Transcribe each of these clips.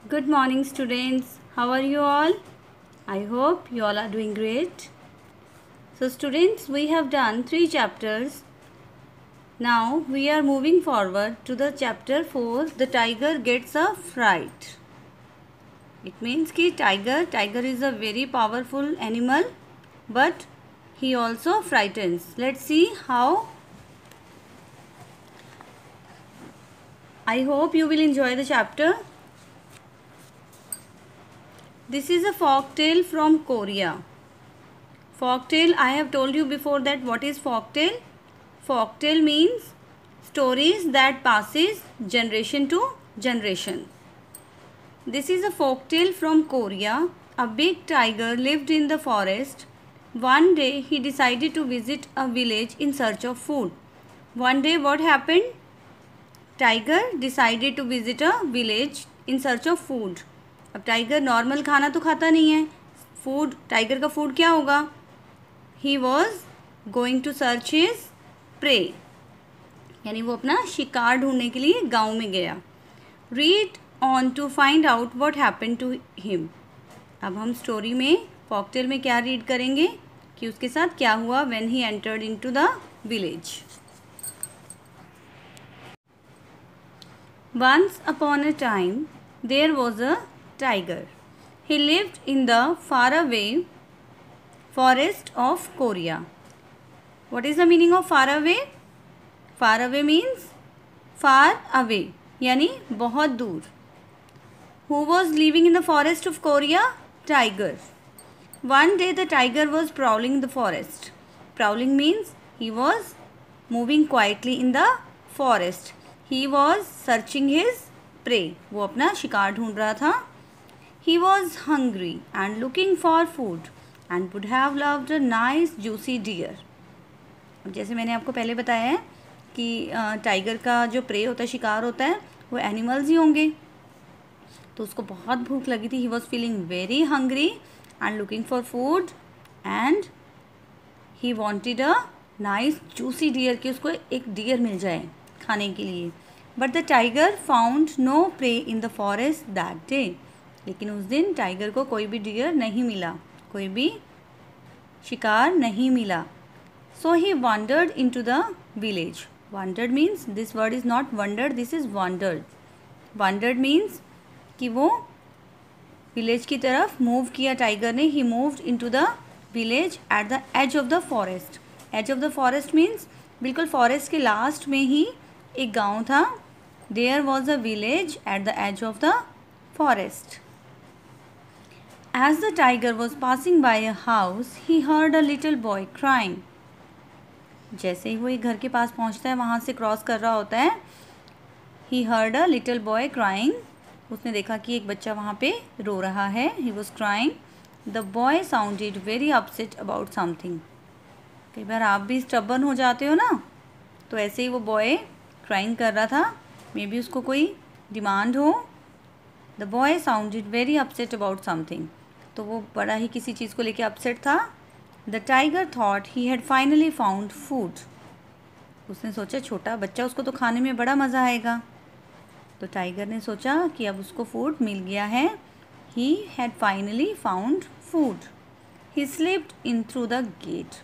Good morning, students. How are you all? I hope you all are doing great. So, students, we have done 3 chapters. Now, we are moving forward to the chapter 4, The Tiger Gets a Fright. It means कि tiger is a very powerful animal, but he also frightens. Let's see how. I hope you will enjoy the chapter. This is a folk tale from Korea. Folk tale, I have told you before that what is folk tale. Folk tale means stories that passes generation to generation. This is a folk tale from Korea. A big tiger lived in the forest. One day he decided to visit a village in search of food. One day what happened? Tiger decided to visit a village in search of food. अब tiger normal खाना तो खाता नहीं है. Food, tiger का food क्या होगा? He was going to search his prey, यानी वो अपना शिकार ढूंढने के लिए गांव में गया. Read on to find out what happened to him. अब हम स्टोरी में, फॉकटेल में क्या रीड करेंगे कि उसके साथ क्या हुआ when he entered into the village. Once upon a time there was a tiger. He lived in the faraway forest of Korea. What is the meaning of far away? Far away means far away, यानी बहुत दूर. Who was living in the forest of Korea? Tiger. One day the tiger was prowling the forest. Prowling means he was moving quietly in the forest. He was searching his prey. वो अपना शिकार ढूंढ रहा था. He was hungry and looking for food and would have loved a nice juicy deer. जैसे मैंने आपको पहले बताया है कि टाइगर का जो प्रे होता है, शिकार होता है, वो एनिमल्स ही होंगे. तो उसको बहुत भूख लगी थी. He was feeling very hungry and looking for food and he wanted a nice juicy deer, कि उसको एक डियर मिल जाए खाने के लिए. But the tiger found no prey in the forest that day. लेकिन उस दिन टाइगर को कोई भी डियर नहीं मिला, कोई भी शिकार नहीं मिला. So he wandered into the village. Wandered means, this word is not wandered, this is wandered. Wandered means कि वो विलेज की तरफ मूव किया टाइगर ने. He moved into the village at the edge of the forest. Edge of the forest means बिल्कुल forest के last में ही एक गांव था. There was a village at the edge of the forest. As the tiger was passing by a house, he heard a little boy crying. जैसे ही वो एक घर के पास पहुंचता है, वहाँ से क्रॉस कर रहा होता है, he heard a little boy crying. उसने देखा कि एक बच्चा वहाँ पे रो रहा है. He was crying. The boy sounded very upset about something. कई बार आप भी स्टबर्न हो जाते हो ना, तो ऐसे ही वो बॉय क्राइंग कर रहा था. मे बी उसको कोई डिमांड हो. The boy sounded very upset about something. तो वो बड़ा ही किसी चीज़ को लेके अपसेट था. The tiger thought he had finally found food. उसने सोचा छोटा बच्चा, उसको तो खाने में बड़ा मज़ा आएगा. तो टाइगर ने सोचा कि अब उसको फूड मिल गया है. He had finally found food. He slipped in through the gate.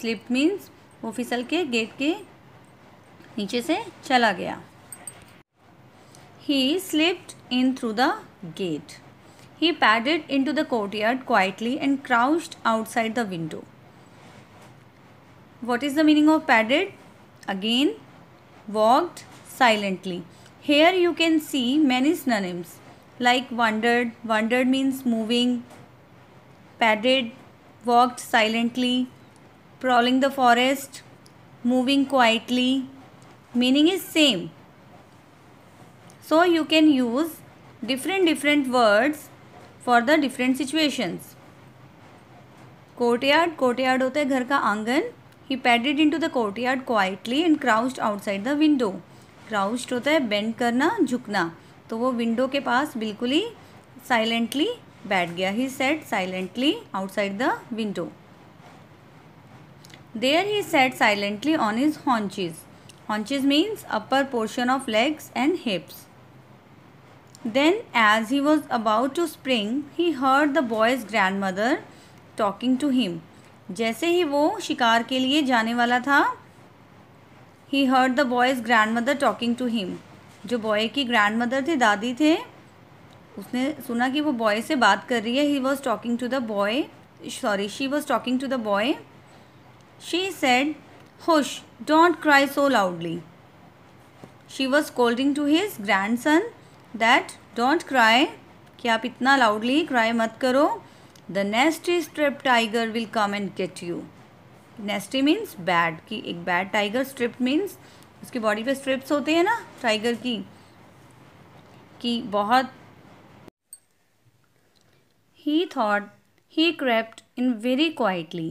Slipped means वो फिसल के गेट के नीचे से चला गया. He slipped in through the gate. He padded into the courtyard quietly and crouched outside the window. What is the meaning of padded? Again, walked silently. Here you can see many synonyms like wandered. Wandered means moving. Padded, walked silently. Prowling the forest, moving quietly. Meaning is same. So you can use different words for the different situations. Courtyard, courtyard होता है घर का आंगन. He padded into the courtyard quietly and crouched outside the window. Crouched होता है bend करना, झुकना. तो वो विंडो के पास बिल्कुल ही silently बैठ गया. He sat silently outside the window. There he sat silently on his haunches. Haunches means upper portion of legs and hips. Then, as he was about to spring, he heard the boy's grandmother talking to him. जैसे ही वो शिकार के लिए जाने वाला था, he heard the boy's grandmother talking to him. जो boy की ग्रैंडमदर थे, दादी थे, उसने सुना कि वो बॉय से बात कर रही है. He was talking to the boy. Sorry, she was talking to the boy. She said, "Hush, don't cry so loudly." She was scolding to his grandson that don't cry, कि आप इतना loudly cry मत करो. The nasty striped tiger will come and get you. Nasty means bad, कि एक bad tiger. Striped means उसकी body पे strips होते हैं ना टाइगर की, कि बहुत. He thought. He crept in very quietly.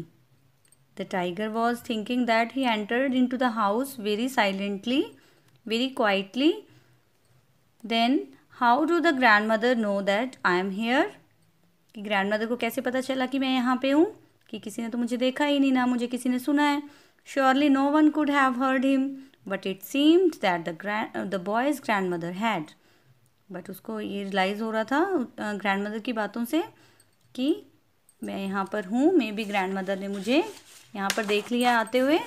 The tiger was thinking that he entered into the house very silently, very quietly. Then how do the grandmother know that I am here? कि grandmother को कैसे पता चला कि मैं यहाँ पे हूँ, कि किसी ने तो मुझे देखा ही नहीं, ना मुझे किसी ने सुना है. Surely no one could have heard him, but it seemed that the boy's grandmother had. But उसको ये रियलाइज़ हो रहा था ग्रैंडमदर की बातों से कि मैं यहाँ पर हूँ. मे बी ग्रैंडमदर ने मुझे यहाँ पर देख लिया आते हुए.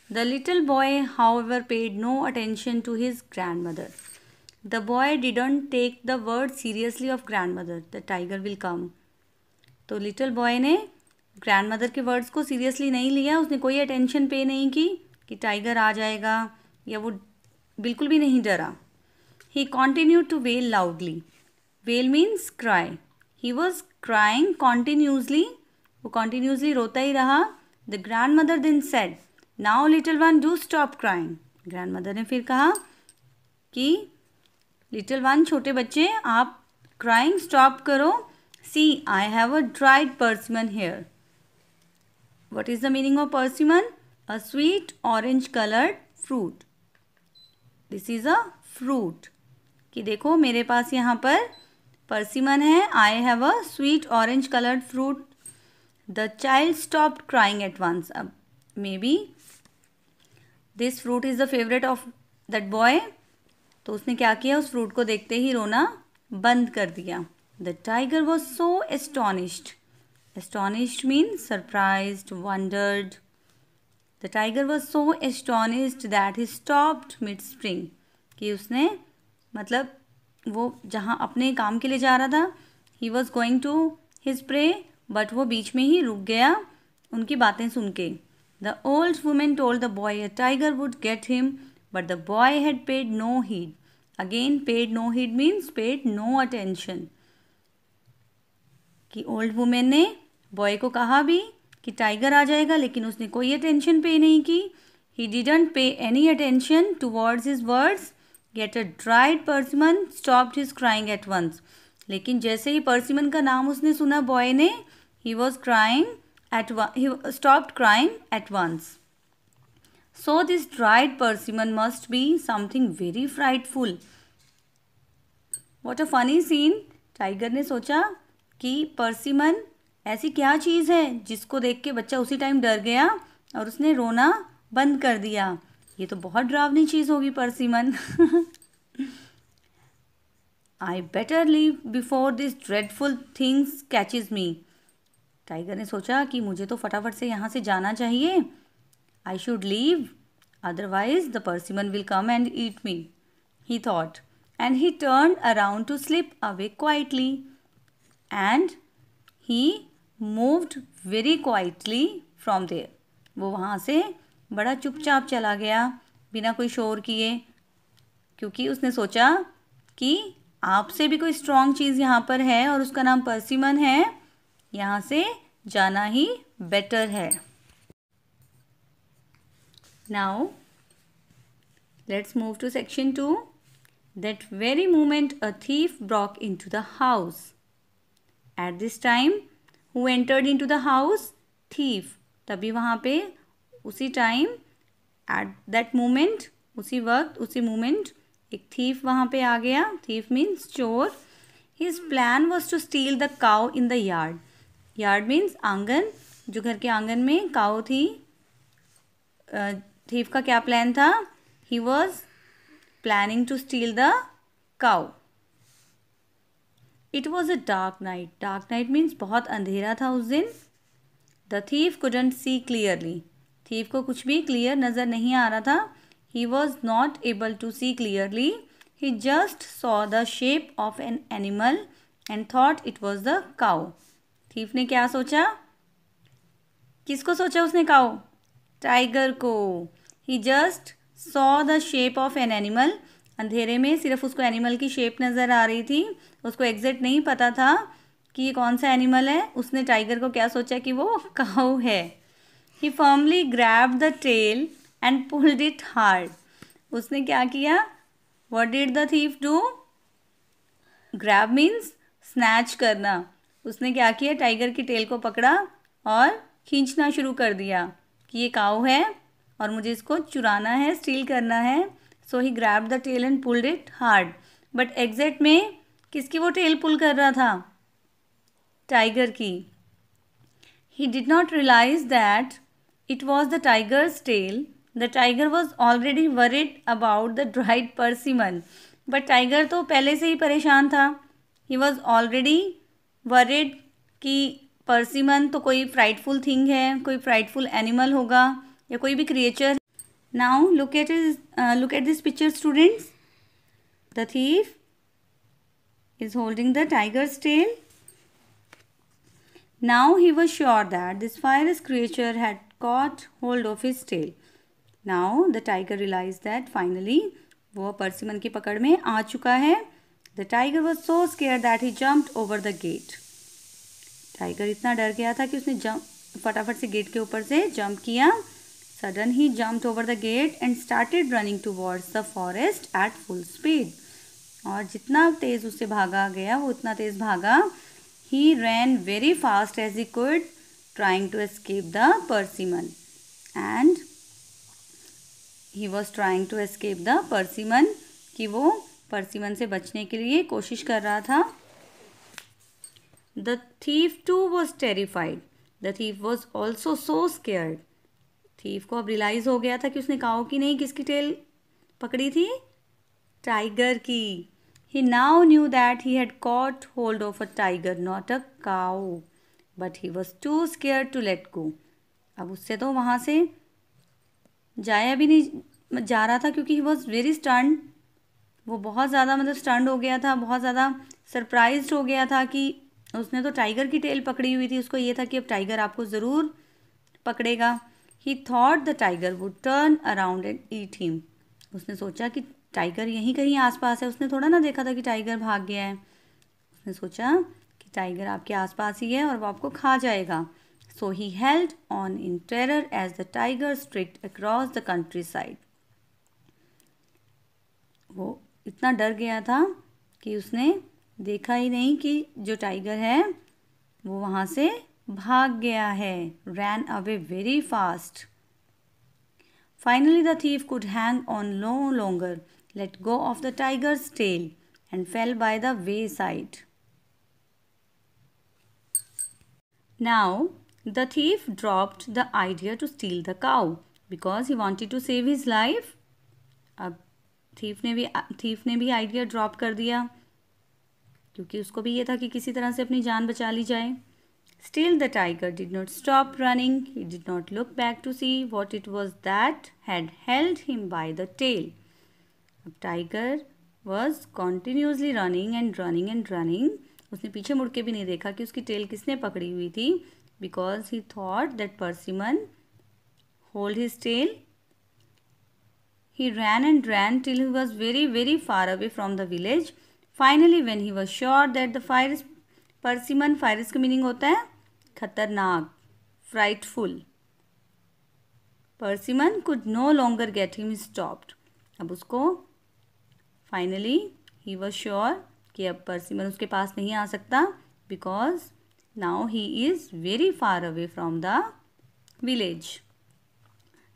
The little boy, however, paid no attention to his grandmother. The boy didn't take the word seriously of grandmother. The tiger will come. तो लिटिल बॉय ने ग्रैंडमदर के वर्ड्स को सीरियसली नहीं लिया. उसने कोई अटेंशन पे नहीं की कि टाइगर आ जाएगा, या वो बिल्कुल भी नहीं डरा. He continued to wail loudly. Wail means cry. He was crying continuously. वो continuously रोता ही रहा. The grandmother then said, "Now little one, do stop crying." Grandmother ने फिर कहा कि लिटिल वन, छोटे बच्चे, आप क्राइंग स्टॉप करो. See, I have a dried persimmon here. What is the meaning of persimmon? A sweet orange colored fruit. This is a fruit. कि देखो मेरे पास यहाँ पर persimmon है. I have a sweet orange colored fruit. The child stopped crying at once. अब maybe this fruit is the favorite of that boy. तो उसने क्या किया, उस फ्रूट को देखते ही रोना बंद कर दिया. The tiger was so astonished. Astonished means surprised, wondered. The tiger was so astonished that he stopped mid-spring. कि उसने मतलब वो जहाँ अपने काम के लिए जा रहा था, he was going to his prey, but वो बीच में ही रुक गया उनकी बातें सुन के. The old woman told the boy a tiger would get him, but the boy had paid no heed. Again, paid no heed means paid no attention. कि old women ने boy को कहा भी कि टाइगर आ जाएगा, लेकिन उसने कोई अटेंशन पे नहीं की. He didn't pay any attention towards his words. Yet a dried persimmon stopped his crying at once. लेकिन जैसे ही persimmon का नाम उसने सुना बॉय ने, he stopped crying at once. So this dried persimmon must be something very frightful. What a funny scene. Tiger ने सोचा कि persimmon ऐसी क्या चीज़ है जिसको देख के बच्चा उसी टाइम डर गया और उसने रोना बंद कर दिया. ये तो बहुत डरावनी चीज़ होगी persimmon. I better leave before this dreadful things catches me. Tiger ने सोचा कि मुझे तो फटाफट से यहाँ से जाना चाहिए. I should leave, otherwise the persimmon will come and eat me, he thought, and he turned around to slip away quietly. And he moved very quietly from there. वो वहाँ से बड़ा चुपचाप चला गया बिना कोई शोर किए, क्योंकि उसने सोचा कि आपसे भी कोई स्ट्रॉन्ग चीज़ यहाँ पर है और उसका नाम persimmon है, यहाँ से जाना ही बेटर है. Now let's move to section 2. That very moment a thief broke into the house. At this time, who entered into the house? Thief. तभी वहाँ पे उसी टाइम, at that moment, उसी वक्त, उसी moment, एक thief वहाँ पे आ गया. Thief means चोर. His plan was to steal the cow in the yard. Yard means आंगन. जो घर के आंगन में cow थी. thief का क्या प्लान था? He was planning to steal the cow. It was a dark night. Dark night means बहुत अंधेरा था उस दिन. The thief couldn't see clearly. Thief को कुछ भी clear नज़र नहीं आ रहा था. He was not able to see clearly. He just saw the shape of an animal and thought it was the cow. Thief ने क्या सोचा? किसको सोचा उसने cow? टाइगर को. He just saw the shape of an animal. अंधेरे में सिर्फ उसको एनिमल की शेप नज़र आ रही थी. उसको एग्जैक्ट नहीं पता था कि ये कौन सा एनिमल है. उसने टाइगर को क्या सोचा कि वो काऊ है. He firmly grabbed the tail and pulled it hard. उसने क्या किया? What did the thief do? Grab means snatch करना. उसने क्या किया? टाइगर की टेल को पकड़ा और खींचना शुरू कर दिया कि ये काऊ है और मुझे इसको चुराना है, स्टील करना है. So he grabbed the tail and pulled it hard. But exact में किसकी वो टेल पुल कर रहा था? टाइगर की. He did not realise that it was the tiger's tail. The tiger was already worried about the dried persimmon. But tiger तो पहले से ही परेशान था. ही वॉज ऑलरेडी वरिड कि पर्सिमन तो कोई फ्राइटफुल थिंग है, कोई फ्राइटफुल एनिमल होगा या कोई भी creature. Now look at this picture students. The thief is holding the tiger's tail. Now he was sure that this fierce creature had caught hold of his tail. Now the tiger realized that finally वो परसिमन की पकड़ में आ चुका है. The tiger was so scared that he jumped over the gate. Tiger इतना डर गया था कि उसने फटाफट से गेट के ऊपर से जंप किया. Sudden he jumped over the gate and started running towards the forest at full speed. और जितना तेज़ उससे भागा गया वो उतना तेज़ भागा. He ran very fast as he could, trying to escape the persimmon. And he was trying to escape the persimmon, कि वो परसिमन से बचने के लिए कोशिश कर रहा था. The thief too was terrified. The thief was also so scared. Thief को अब रियलाइज़ हो गया था कि उसने काऊ की नहीं किसकी टेल पकड़ी थी? टाइगर की. He now knew that he had caught hold of a tiger, not a cow. But he was too scared to let go. अब उससे तो वहाँ से जाया भी नहीं जा रहा था क्योंकि he was very stunned. वो बहुत ज़्यादा stunned हो गया था, बहुत ज़्यादा सरप्राइज्ड हो गया था कि उसने तो टाइगर की टेल पकड़ी हुई थी. उसको ये था कि अब टाइगर आपको ज़रूर पकड़ेगा. He thought the tiger would turn around and eat him. उसने सोचा कि टाइगर यहीं कहीं आसपास है. उसने थोड़ा ना देखा था कि टाइगर भाग गया है. उसने सोचा कि टाइगर आपके आसपास ही है और वो आपको खा जाएगा. So he held on in terror as the tiger streaked across the countryside. वो इतना डर गया था कि उसने देखा ही नहीं कि जो टाइगर है वो वहाँ से भाग गया है. Ran away very fast. Finally the thief could hang on no longer, let go of the tiger's tail and fell by the wayside. Now the thief dropped the idea to steal the cow because he wanted to save his life. अब thief ने भी idea drop कर दिया क्योंकि उसको भी ये था कि किसी तरह से अपनी जान बचा ली जाए. Still the tiger did not stop running. He did not look back to see what it was that had held him by the tail. अब tiger was continuously running and running and running. उसने पीछे मुड़ के भी नहीं देखा कि उसकी टेल किसने पकड़ी हुई थी. Because he thought that persimmon hold his tail. He ran and ran till he was very very far away from the village. Finally when he was sure that the persimmon, फायरस का meaning होता है खतरनाक, frightful. Persimmon could no longer get him stopped. अब उसको finally he was sure कि अब परसिमन उसके पास नहीं आ सकता because now he is very far away from the village.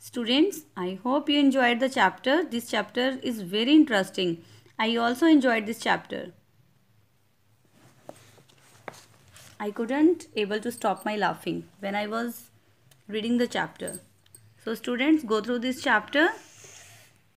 Students, I hope you enjoyed the chapter. This chapter is very interesting. I also enjoyed this chapter. I couldn't able to stop my laughing when I was reading the chapter. So students, go through this chapter